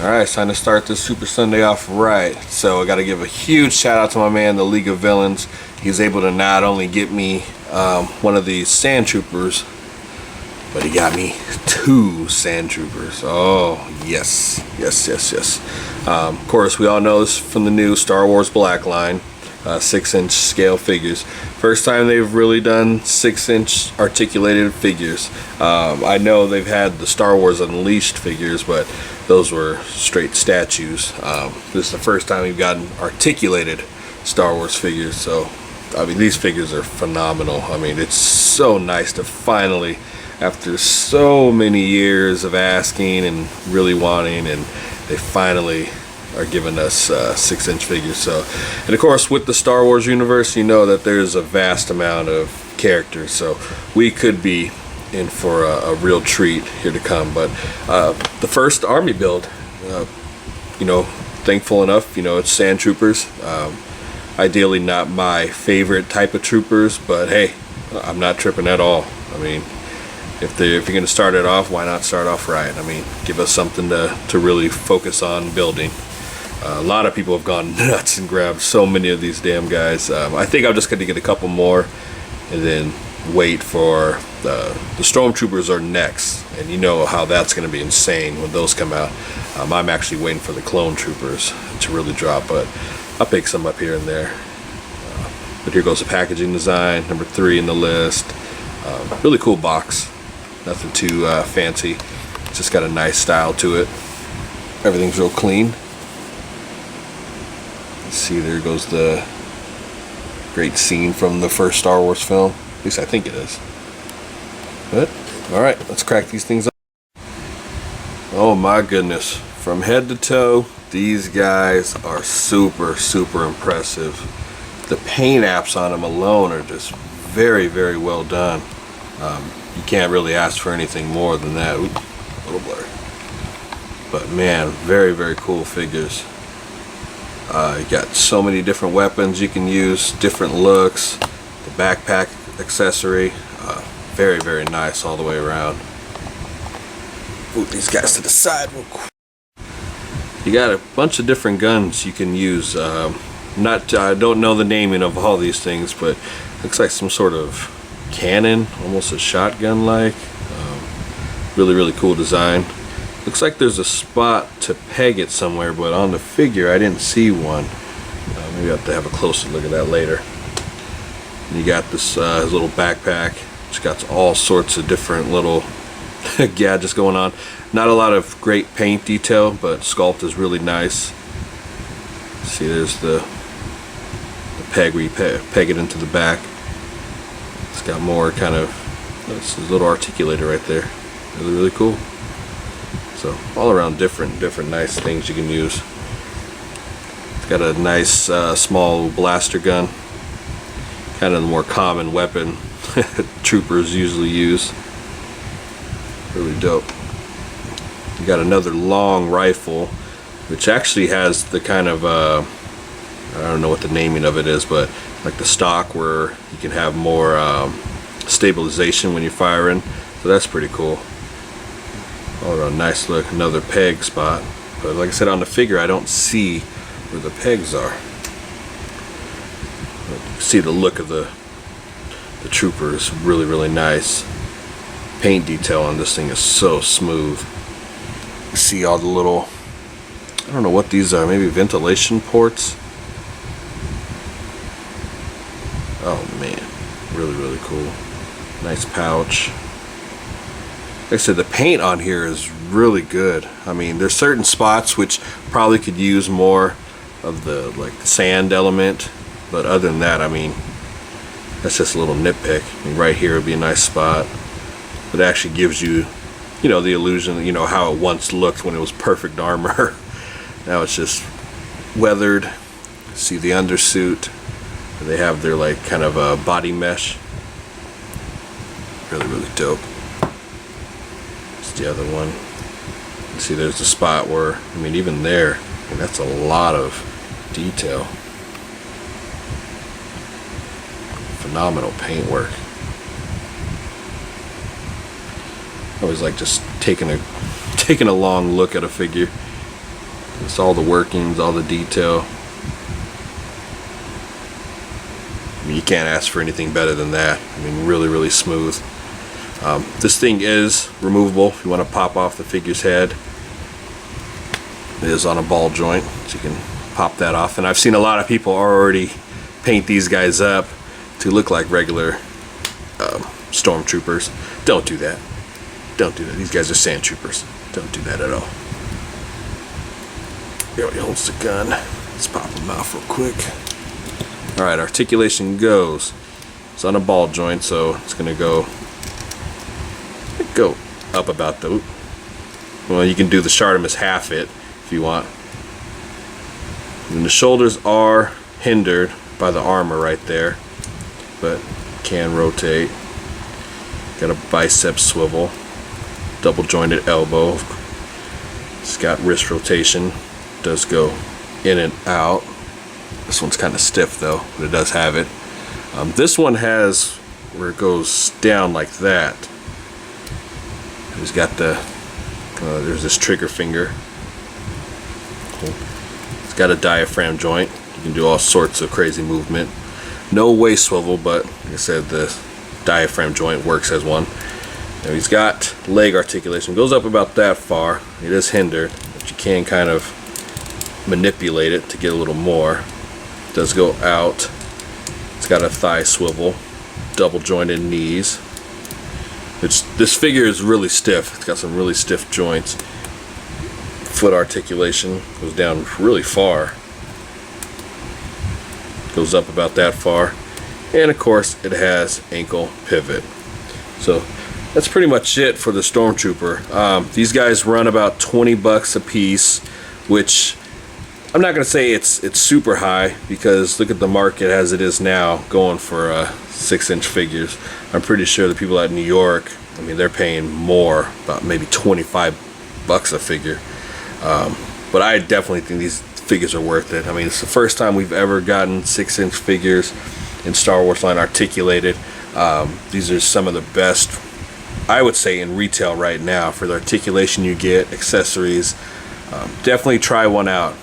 Alright, it's time to start this Super Sunday off right. So I got to give a huge shout out to my man, the League of Villains. He's able to not only get me one of these Sand Troopers, but he got me 2 Sand Troopers. Oh, yes. Of course, we all know this from the new Star Wars Black line, 6-inch scale figures. First time they've really done 6-inch articulated figures. I know they've had the Star Wars Unleashed figures, but those were straight statues. This is the first time we've gotten articulated Star Wars figures. So, I mean, these figures are phenomenal. I mean, it's so nice to finally, after so many years of asking and really wanting, and they finally are giving us 6-inch figures. So, and of course, with the Star Wars universe, you know that there's a vast amount of characters, so we could be in for a real treat here to come. But the first army build, you know, thankful enough, you know, it's Sand Troopers. Ideally not my favorite type of troopers, but hey, I'm not tripping at all. I mean, if you're going to start it off, why not start off right? I mean, give us something to really focus on building. A lot of people have gone nuts and grabbed so many of these damn guys. I think I'm just going to get a couple more and then wait for the Stormtroopers are next, and you know how that's going to be insane when those come out. I'm actually waiting for the Clone Troopers to really drop, but I'll pick some up here and there. But here goes the packaging design, number 3 in the list. Really cool box, nothing too fancy. It's just got a nice style to it. Everything's real clean. See, there goes the great scene from the first Star Wars film. At least I think it is. But, alright, let's crack these things up. Oh my goodness. From head to toe, these guys are super impressive. The paint apps on them alone are just very well done. You can't really ask for anything more than that. Oops, a little blurry. But man, very cool figures. You got so many different weapons you can use, different looks, the backpack accessory, very nice all the way around. Move these guys to the side real quick. You got a bunch of different guns you can use. I don't know the naming of all these things, but looks like some sort of cannon, almost a shotgun like. Really cool design. Looks like there's a spot to peg it somewhere, but on the figure I didn't see one. Maybe I have to have a closer look at that later. And you got this his little backpack. It's got all sorts of different little gadgets going on. Not a lot of great paint detail, but sculpt is really nice. See, there's the peg where you peg it into the back. It's got more kind of, that's a little articulator right there. Really cool. So all around different nice things you can use. It's got a nice small blaster gun, kind of the more common weapon troopers usually use. Really dope. You got another long rifle, which actually has the kind of I don't know what the naming of it is, but like the stock where you can have more stabilization when you're firing. So that's pretty cool. All around nice look. Another peg spot, but like I said, on the figure I don't see where the pegs are. But you can see the look of the trooper is really nice. Paint detail on this thing is so smooth. You see all the little, I don't know what these are, maybe ventilation ports. Oh man, really cool. Nice pouch. Like I said, the paint on here is really good. I mean, there's certain spots which probably could use more of the the sand element, but other than that, I mean, that's just a little nitpick. I mean, right here would be a nice spot. It actually gives you, you know, the illusion, you know, how it once looked when it was perfect armor. Now it's just weathered. See the undersuit. They have their like kind of a body mesh. Really dope. It's the other one. See, there's a spot where, I mean, even there, I mean, that's a lot of detail. Phenomenal paintwork. I always like just taking a long look at a figure. It's all the workings, all the detail. I mean, you can't ask for anything better than that. I mean, really, really smooth. This thing is removable if you want to pop off the figure's head. It is on a ball joint, so you can pop that off. And I've seen a lot of people already paint these guys up to look like regular stormtroopers. Don't do that. Don't do that. These guys are sand troopers. Don't do that at all. Here he holds the gun. Let's pop him off real quick. Alright, articulation goes. It's on a ball joint, so it's going to go up about the... Well, you can do the Shartimus half it if you want. And the shoulders are hindered by the armor right there, but can rotate. Got a bicep swivel, double jointed elbow. It's got wrist rotation. Does go in and out. This one's kind of stiff though, but it does have it. This one has where it goes down like that. It's got the there's this trigger finger. It's got a diaphragm joint. You can do all sorts of crazy movement. No waist swivel, but like I said, the diaphragm joint works as one. Now he's got leg articulation. Goes up about that far. It is hindered, but you can kind of manipulate it to get a little more. It does go out. It's got a thigh swivel, double jointed knees. This figure is really stiff. It's got some really stiff joints. Foot articulation goes down really far. Goes up about that far. And of course it has ankle pivot. So that's pretty much it for the Stormtrooper. These guys run about 20 bucks a piece, which I'm not going to say it's super high, because look at the market as it is now going for 6-inch figures. I'm pretty sure the people out in New York, I mean, they're paying more, about maybe 25 bucks a figure. But I definitely think these figures are worth it. I mean, it's the first time we've ever gotten 6-inch figures in Star Wars line articulated. These are some of the best, I would say, in retail right now for the articulation you get, accessories. Definitely try one out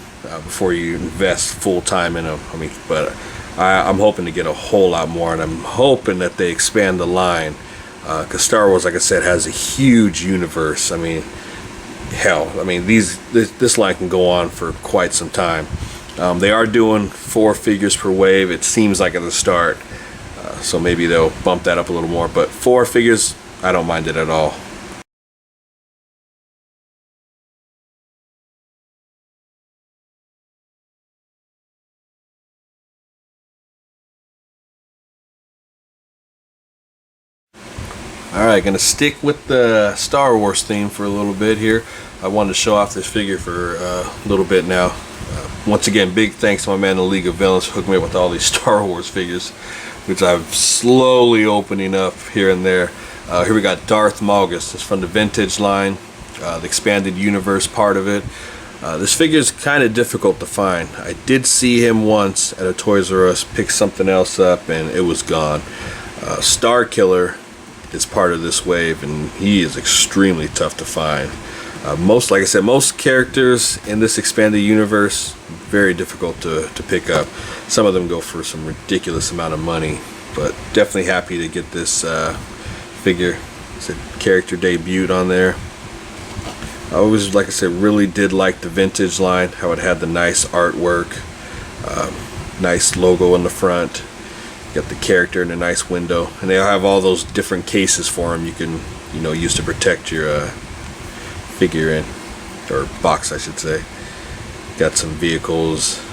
before you invest full time in them. I mean, but I'm hoping to get a whole lot more, and I'm hoping that they expand the line, because Star Wars, like I said, has a huge universe. I mean, hell, I mean, this line can go on for quite some time. They are doing 4 figures per wave, it seems like, at the start, so maybe they'll bump that up a little more, but 4 figures, I don't mind it at all. Alright, gonna stick with the Star Wars theme for a little bit here. I wanted to show off this figure for a little bit now. Once again, big thanks to my man in the League of Villains for hooking me up with all these Star Wars figures, which I'm slowly opening up here and there. Here we got Darth Malgus. It's from the vintage line, the expanded universe part of it. This figure is kind of difficult to find. I did see him once at a Toys R Us, pick something else up, and it was gone. Star Killer is part of this wave, and he is extremely tough to find. Like I said, most characters in this expanded universe, very difficult to pick up. Some of them go for some ridiculous amount of money, but definitely happy to get this figure. It's a character debuted on there. I always, like I said, really did like the vintage line, how it had the nice artwork, nice logo in the front. Got the character in a nice window, and they have all those different cases for them you can, use to protect your figure in, or box, I should say. Got some vehicles,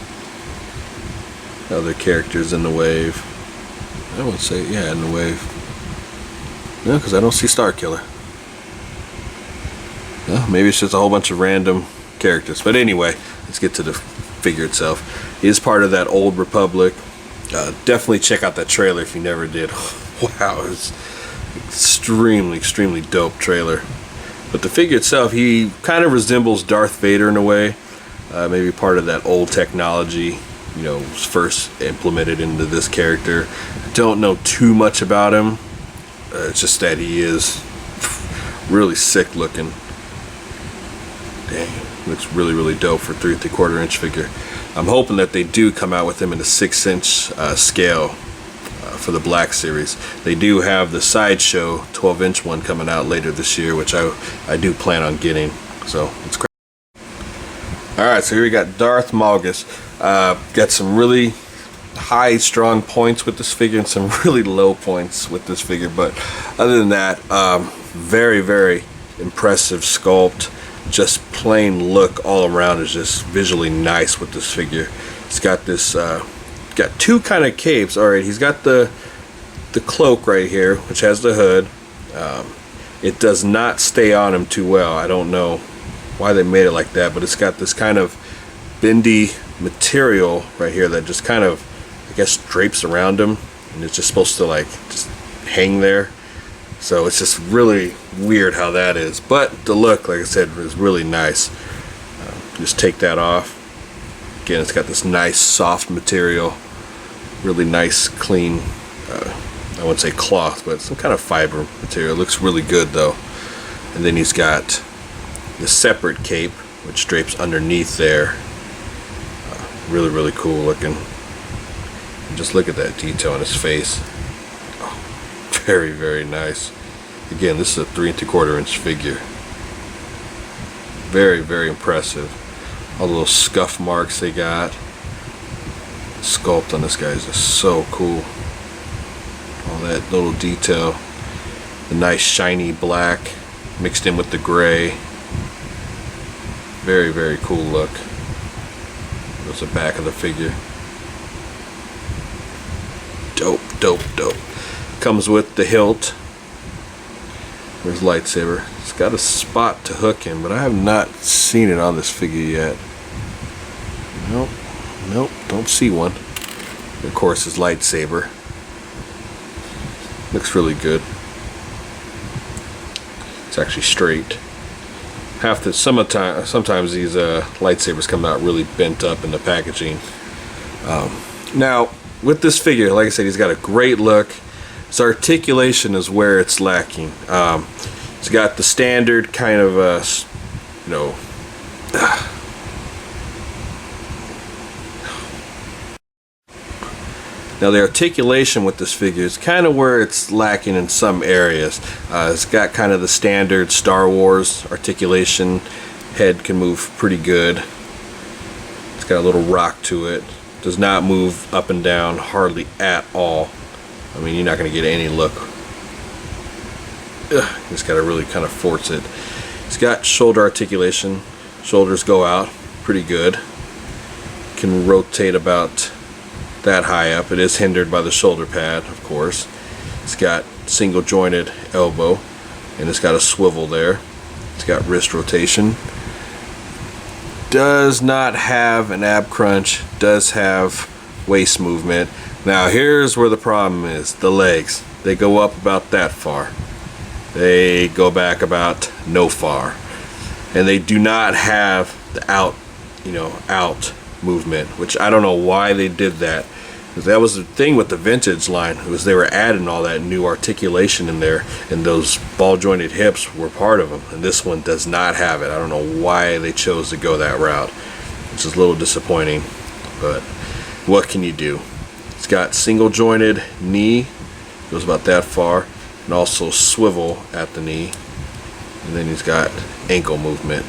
other characters in the wave. I would say, yeah, in the wave. No, because I don't see Star Killer. No, maybe it's just a whole bunch of random characters. But anyway, let's get to the figure itself. He is part of that Old Republic. Definitely check out that trailer if you never did. Wow, it's extremely dope trailer. But the figure itself, he kind of resembles Darth Vader in a way. Maybe part of that old technology, was first implemented into this character. Don't know too much about him. It's just that he is really sick looking. Dang. Looks really, really dope for 3 3/4 inch figure. I'm hoping that they do come out with them in a 6-inch scale for the Black Series. They do have the Sideshow 12-inch one coming out later this year, which I do plan on getting. So let's crack. Alright, so here we got Darth Malgus. Got some really high, strong points with this figure and some really low points with this figure. But other than that, very, very impressive sculpt. Just plain look all around is just visually nice with this figure. It's got this got 2 kind of capes. All right, he's got the cloak right here, which has the hood. It does not stay on him too well. I don't know why they made it like that, but it's got this kind of bendy material right here that just kind of, I guess, drapes around him, and it's just supposed to like just hang there. So it's just really weird how that is. But the look, like I said, is really nice. Just take that off. Again, it's got this nice soft material. Really nice, clean, I wouldn't say cloth, but some kind of fiber material. It looks really good though. And then he's got the separate cape, which drapes underneath there. Really, really cool looking. And just look at that detail on his face. Very, very nice. Again, this is a 3 3/4 inch figure. Very, very impressive. All the little scuff marks they got. The sculpt on this guy is just so cool. All that little detail. The nice shiny black mixed in with the gray. Very, very cool look. There's the back of the figure. Dope, dope, dope. Comes with the hilt. There's lightsaber. It's got a spot to hook in, but I have not seen it on this figure yet. Nope, nope, don't see one. Of course, his lightsaber. Looks really good. It's actually straight. Sometimes these lightsabers come out really bent up in the packaging. Now, with this figure, like I said, he's got a great look. His articulation is where it's lacking. It's got the standard kind of, Now the articulation with this figure is kind of where it's lacking in some areas. It's got kind of the standard Star Wars articulation. Head can move pretty good. It's got a little rock to it. Does not move up and down hardly at all. I mean, you're not going to get any look. Just got to really kind of force it. It's got shoulder articulation. Shoulders go out pretty good. Can rotate about that high up. It is hindered by the shoulder pad, of course. It's got single jointed elbow, and it's got a swivel there. It's got wrist rotation. Does not have an ab crunch. Does have waist movement. Now here's where the problem is. The legs. They go up about that far. They go back about no far. And they do not have the out movement, which I don't know why they did that. Because that was the thing with the vintage line, was they were adding all that new articulation in there, and those ball jointed hips were part of them. And this one does not have it. I don't know why they chose to go that route, which is a little disappointing, but what can you do? It's got single jointed knee, goes about that far, and also swivel at the knee, and then he's got ankle movement.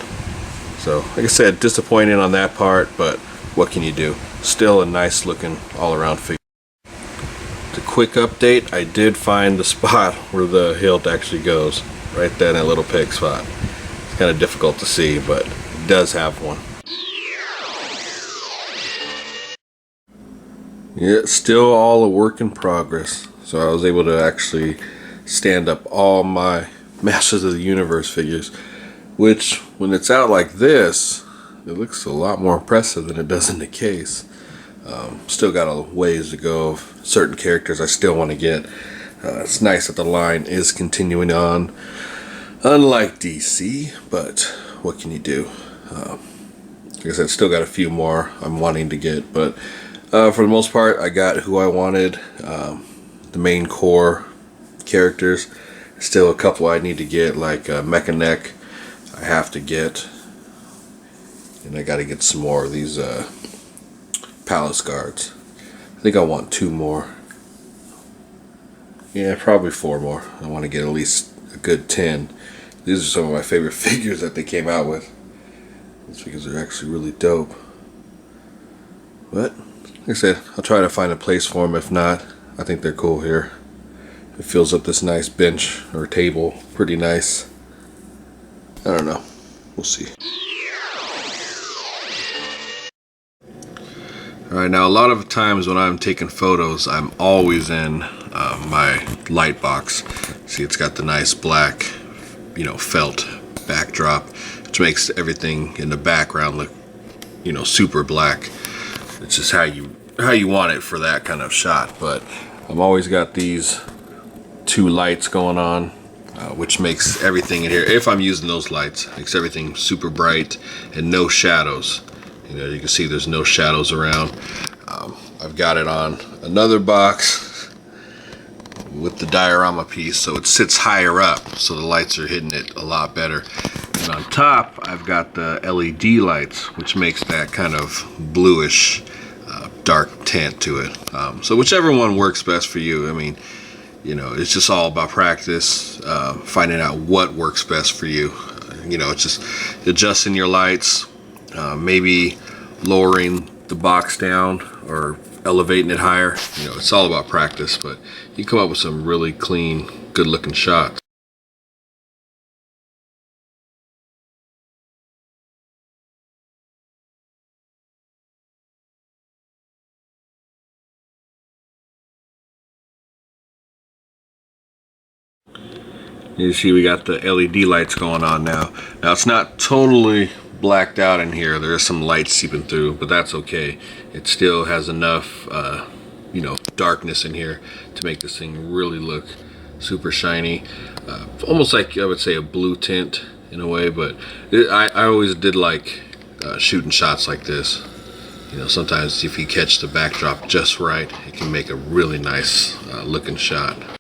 So like I said, disappointing on that part, but what can you do? Still a nice looking all around figure. The quick update, I did find the spot where the hilt actually goes, right there in that little peg spot. It's kind of difficult to see, but it does have one. Yeah, still all a work in progress. So I was able to actually stand up all my Masters of the Universe figures, which when it's out like this, it looks a lot more impressive than it does in the case. Still got a ways to go of certain characters I still want to get. It's nice that the line is continuing on, unlike DC, but what can you do? Like I said, still got a few more I'm wanting to get, but for the most part, I got who I wanted. The main core characters. Still a couple I need to get, like Mecha Neck I have to get. And I got to get some more of these palace guards. I think I want 2 more. Yeah, probably 4 more. I want to get at least a good 10. These are some of my favorite figures that they came out with. These figures are actually really dope. But, like I said, I'll try to find a place for them. If not, I think they're cool here. It fills up this nice bench or table. Pretty nice. I don't know. We'll see. Alright, now a lot of times when I'm taking photos, I'm always in my light box. See, it's got the nice black, felt backdrop, which makes everything in the background look, super black. It's just how you want it for that kind of shot. But I've always got these 2 lights going on, which makes everything in here, if I'm using those lights, makes everything super bright and no shadows. You can see there's no shadows around. I've got it on another box with the diorama piece, so it sits higher up, so the lights are hitting it a lot better. And on top, I've got the LED lights, which makes that kind of bluish, dark tint to it. So whichever one works best for you. I mean, it's just all about practice, finding out what works best for you. It's just adjusting your lights, maybe lowering the box down or elevating it higher. It's all about practice, but you come up with some really clean, good looking shots. You see we got the LED lights going on now. Now it's not totally blacked out in here. There is some light seeping through, but that's okay. It still has enough, darkness in here to make this thing really look super shiny. Almost like, I would say, a blue tint in a way, but I always did like shooting shots like this. Sometimes if you catch the backdrop just right, it can make a really nice looking shot.